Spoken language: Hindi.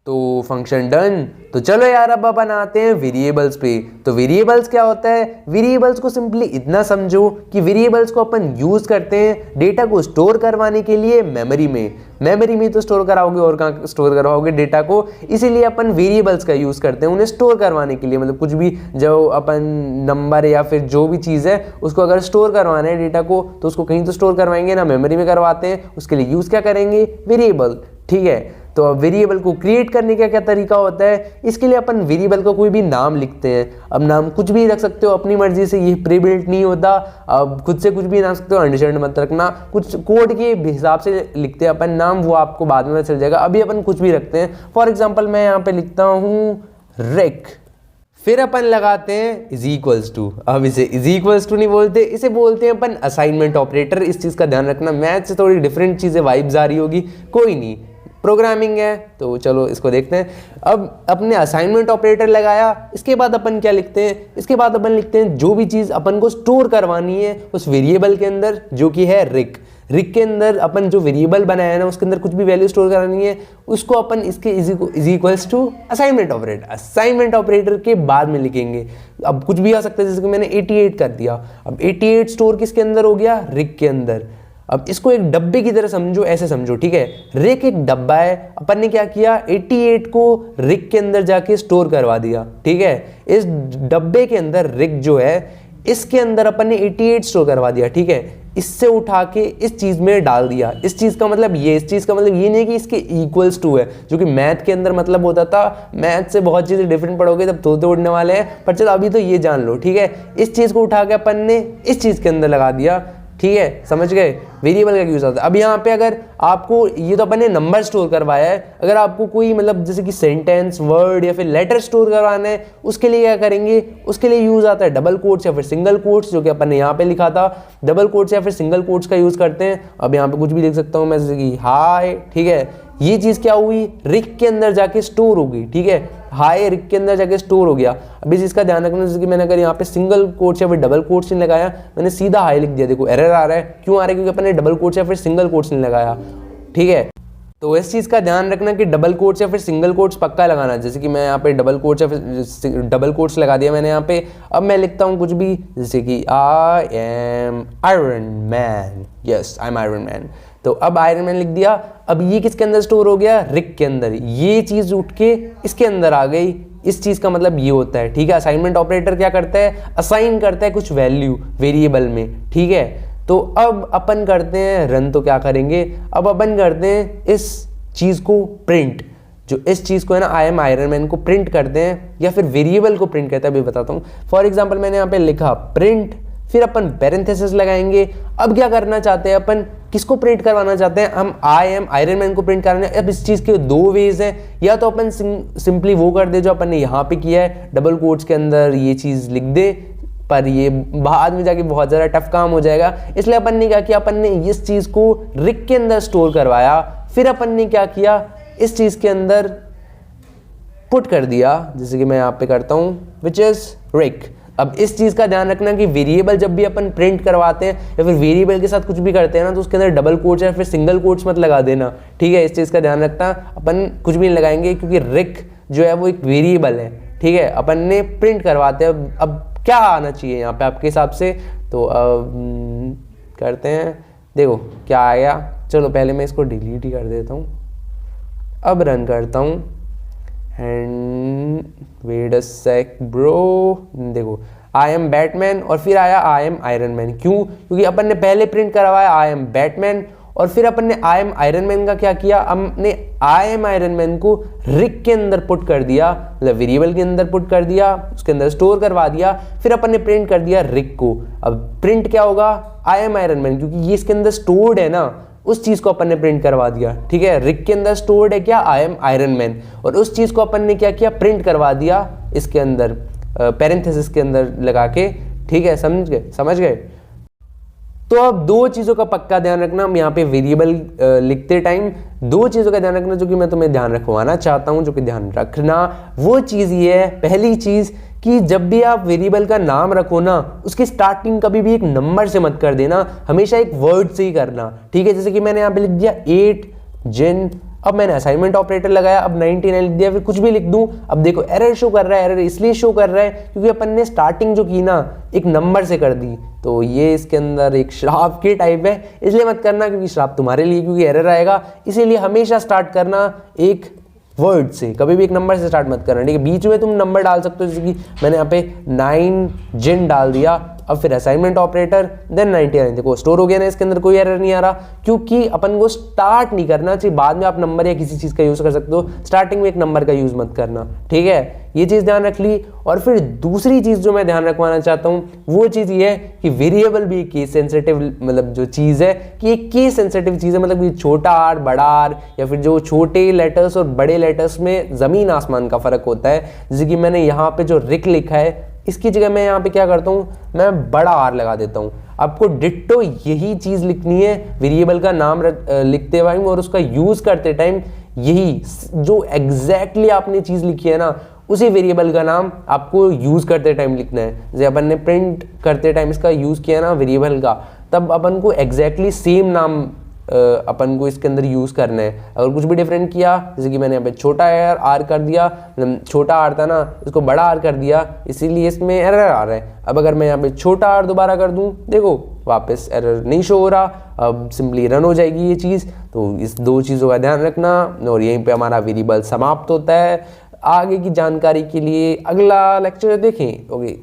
तो फंक्शन डन। तो चलो यार अब अपन आते हैं वेरिएबल्स पे। तो वेरिएबल्स क्या होता है? वेरिएबल्स को सिंपली इतना समझो कि वेरिएबल्स को अपन यूज करते हैं डेटा को स्टोर करवाने के लिए मेमोरी में। मेमोरी में तो स्टोर कराओगे और कहाँ स्टोर करवाओगे डेटा को, इसीलिए अपन वेरिएबल्स का यूज करते हैं उन्हें स्टोर करवाने के लिए। मतलब कुछ भी जो अपन नंबर या फिर जो भी चीज़ है उसको अगर स्टोर करवाना है डेटा को, तो उसको कहीं तो स्टोर करवाएंगे ना, मेमोरी में करवाते हैं। उसके लिए यूज क्या करेंगे? वेरिएबल। ठीक है, तो अब वेरिएबल को क्रिएट करने का क्या तरीका होता है? इसके लिए अपन वेरिएबल को कोई भी नाम लिखते हैं। अब नाम कुछ भी रख सकते हो अपनी मर्जी से, ये प्री बिल्ट नहीं होता। अब खुद से कुछ भी नाम सकते हो, अंडरस्टैंड मत रखना। कुछ कोड के हिसाब से लिखते हैं अपन नाम, वो आपको बाद में चल जाएगा। अभी अपन कुछ भी रखते हैं। फॉर एग्जाम्पल मैं यहाँ पे लिखता हूँ रेक, फिर अपन लगाते हैं इज इक्वल्स टू। अब इसे इज इक्वल्स टू नहीं बोलते, इसे बोलते हैं अपन असाइनमेंट ऑपरेटर। इस चीज़ का ध्यान रखना, मैथ से थोड़ी डिफरेंट चीज़ें वाइब्स आ रही होगी, कोई नहीं, प्रोग्रामिंग है तो चलो इसको देखते हैं। अब अपने असाइनमेंट ऑपरेटर लगाया, इसके बाद अपन क्या लिखते हैं? इसके बाद अपन लिखते हैं जो भी चीज़ अपन को स्टोर करवानी है उस वेरिएबल के अंदर, जो कि है रिक। रिक के अंदर अपन जो वेरिएबल बनाया है ना, उसके अंदर कुछ भी वैल्यू स्टोर करानी है, उसको अपन इसके is equals to assignment operator. Assignment operator के बाद में लिखेंगे। अब कुछ भी आ सकता है, जैसे कि मैंने 88 कर दिया। अब 88 स्टोर किसके अंदर हो गया? रिक के अंदर। अब इसको एक डब्बे की तरह समझो, ऐसे समझो, ठीक है। रिक एक डब्बा है, अपन ने क्या किया? 88 को रिक के अंदर जाके स्टोर करवा दिया, ठीक है। इस डब्बे के अंदर रिक जो है, इसके अंदर अपन ने 88 स्टोर करवा दिया, ठीक है। इससे उठा के इस चीज में डाल दिया। इस चीज का मतलब ये, इस चीज का मतलब ये नहीं कि इसके इक्वल्स टू है, जो कि मैथ के अंदर मतलब होता था। मैथ से बहुत चीजें डिफरेंट पढ़ोगे तब तो उड़ने वाले हैं, पर चलो अभी तो ये जान लो, ठीक है। इस चीज को उठा के अपन ने इस चीज के अंदर लगा दिया, ठीक है, समझ गए। वेरिएबल का यूज होता है। अब यहाँ पे अगर आपको, ये तो अपन ने नंबर स्टोर करवाया है, अगर आपको कोई मतलब जैसे कि सेंटेंस, वर्ड या फिर लेटर स्टोर करवाना है, उसके लिए क्या करेंगे? उसके लिए यूज आता है डबल कोट्स या फिर सिंगल कोट्स, जो कि अपन ने यहाँ पे लिखा था। डबल कोट्स या फिर सिंगल कोट्स का यूज करते हैं। अब यहाँ पे कुछ भी लिख सकता हूँ मैं, जैसे कि हाय, ठीक है। ये चीज क्या हुई? रिक के अंदर जाके स्टोर हो गई, ठीक है। हाय रिक के अंदर जाके स्टोर हो गया। अब इस चीज का ध्यान रखना, जैसे कि मैंने अगर यहाँ पे सिंगल कोट्स या फिर डबल कोट्स नहीं लगाया, मैंने सीधा हाई लिख दिया, देखो एरर आ रहा है। क्यों आ रहा है? क्योंकि अपन ने डबल कोट्स या फिर सिंगल कोट्स नहीं लगाया, ठीक है। तो इस चीज का ध्यान रखना कि डबल कोट्स या फिर सिंगल कोट्स पक्का लगाना। जैसे कि मैं यहाँ पे डबल कोट्स या फिर डबल कोट्स लगा दिया मैंने यहाँ पे। अब मैं लिखता हूँ कुछ भी, जैसे कि I am Iron man, yes I am Iron man. तो अब आयरन मैन लिख दिया। अब ये किसके अंदर स्टोर हो गया? रिक के अंदर। ये चीज उठ के इसके अंदर आ गई। इस चीज का मतलब ये होता है, ठीक है। असाइनमेंट ऑपरेटर क्या करता है? असाइन करता है कुछ वैल्यू वेरिएबल में, ठीक है। तो अब अपन करते हैं रन, तो क्या करेंगे? अब अपन करते हैं इस चीज को प्रिंट, जो इस चीज को है ना, आई एम आयरन मैन को प्रिंट करते हैं, या फिर वेरिएबल को प्रिंट करते हैं। अभी बताता हूँ। फॉर एग्जाम्पल मैंने यहाँ पे लिखा प्रिंट, फिर अपन पैरेंथेसिस लगाएंगे। अब क्या करना चाहते हैं अपन? किसको प्रिंट करवाना चाहते हैं? हम आई एम आयरन मैन को प्रिंट कराना है। अब इस चीज के दो वेज हैं, या तो अपन सिंपली वो कर दे जो अपन ने यहाँ पे किया है, डबल कोट्स के अंदर ये चीज लिख दे, पर ये बाद में जाके बहुत ज़्यादा टफ काम हो जाएगा। इसलिए अपन ने क्या किया? अपन ने इस चीज़ को रिक के अंदर स्टोर करवाया, फिर अपन ने क्या किया? इस चीज़ के अंदर पुट कर दिया, जैसे कि मैं यहाँ पे करता हूँ, विच इज़ रिक। अब इस चीज़ का ध्यान रखना कि वेरिएबल जब भी अपन प्रिंट करवाते हैं या फिर वेरिएबल के साथ कुछ भी करते हैं ना, तो उसके अंदर डबल कोट्स या फिर सिंगल कोट्स मत लगा देना, ठीक है। इस चीज़ का ध्यान रखना, अपन कुछ भी नहीं लगाएंगे, क्योंकि रिक जो है वो एक वेरिएबल है, ठीक है। अपन ने प्रिंट करवाते हैं। अब क्या आना चाहिए यहाँ पे आपके हिसाब से? तो करते हैं, देखो क्या आया। चलो पहले मैं इसको डिलीट ही कर देता हूँ। अब रन करता हूँ and wait a sec bro. देखो आई एम बैटमैन और फिर आया आई एम आयरन मैन। क्यों? क्योंकि अपन ने पहले प्रिंट करवाया आई एम बैटमैन, और फिर अपन ने आई एम आयरन मैन का क्या किया? हमने आई एम आयरन मैन को रिक के अंदर पुट कर दिया, मतलब वेरिएबल के अंदर पुट कर दिया, उसके अंदर स्टोर करवा दिया। फिर अपन ने प्रिंट कर दिया रिक को। अब प्रिंट क्या होगा? आई एम आयरन मैन, क्योंकि ये इसके अंदर स्टोर्ड है ना, उस चीज को अपन ने प्रिंट करवा दिया, ठीक है। रिक के अंदर स्टोर्ड है क्या? आई एम आयरन मैन, और उस चीज को अपन ने क्या किया? प्रिंट करवा दिया इसके अंदर पैरेंथेसिस के अंदर लगा के, ठीक है। समझ गए? तो अब दो चीज़ों का पक्का ध्यान रखना। हम यहाँ पे वेरिएबल लिखते टाइम दो चीज़ों का ध्यान रखना, जो कि मैं तुम्हें ध्यान रखवाना चाहता हूँ, जो कि ध्यान रखना वो चीज़ ये है। पहली चीज़ कि जब भी आप वेरिएबल का नाम रखो ना, उसकी स्टार्टिंग कभी भी एक नंबर से मत कर देना, हमेशा एक वर्ड से ही करना, ठीक है। जैसे कि मैंने यहाँ पे लिख दिया 8 जन अब मैंने असाइनमेंट ऑपरेटर लगाया, अब 99 लिख दिया, फिर कुछ भी लिख दूं, अब देखो एरर शो कर रहा है। एरर इसलिए शो कर रहा है क्योंकि अपन ने स्टार्टिंग जो की ना एक नंबर से कर दी, तो ये इसके अंदर एक श्राप की टाइप है, इसलिए मत करना क्योंकि श्राप तुम्हारे लिए, क्योंकि एरर आएगा। इसीलिए हमेशा स्टार्ट करना एक वर्ड से, कभी भी एक नंबर से स्टार्ट मत करना, ठीक है। बीच में तुम नंबर डाल सकते हो, जैसे कि मैंने यहाँ पे 9 जिन डाल दिया, अब फिर असाइनमेंट ऑपरेटर देन 99। देखो स्टोर हो गया ना, इसके अंदर कोई एरर नहीं आ रहा क्योंकि अपन को स्टार्ट नहीं करना चाहिए। बाद में आप नंबर या किसी चीज़ का यूज़ कर सकते हो, स्टार्टिंग में एक नंबर का यूज़ मत करना, ठीक है। ये चीज़ ध्यान रख ली। और फिर दूसरी चीज़ जो मैं ध्यान रखवाना चाहता हूँ वो चीज़ ये है कि वेरिएबल भी एक केस सेंसिटिव मतलब जो चीज़ है कि एक केस सेंसिटिव चीज़ है, मतलब कि छोटा आर बड़ा आर या फिर जो छोटे लेटर्स और बड़े लेटर्स में ज़मीन आसमान का फ़र्क होता है। जैसे कि मैंने यहाँ पे जो रिक लिखा है इसकी जगह मैं यहाँ पे क्या करता हूँ, मैं बड़ा आर लगा देता हूँ। आपको डिट्टो यही चीज़ लिखनी है वेरिएबल का नाम लिखते टाइम और उसका यूज़ करते टाइम, यही जो एग्जैक्टली आपने चीज़ लिखी है ना उसी वेरिएबल का नाम आपको यूज़ करते टाइम लिखना है। जैसे अपन ने प्रिंट करते टाइम इसका यूज़ किया ना वेरिएबल का, तब अपन को एग्जैक्टली सेम नाम अपन को इसके अंदर यूज़ करना है। अगर कुछ भी डिफरेंट किया, जैसे कि मैंने यहाँ पे छोटा आर कर दिया, छोटा आर था ना इसको बड़ा आर कर दिया, इसीलिए इसमें एरर आ रहा है। अब अगर मैं यहाँ पे छोटा आर दोबारा कर दूँ, देखो वापस एरर नहीं शो हो रहा, अब सिंपली रन हो जाएगी ये चीज़। तो इस दो चीज़ों का ध्यान रखना और यहीं पे हमारा वेरिएबल समाप्त होता है। आगे की जानकारी के लिए अगला लेक्चर देखें। ओके।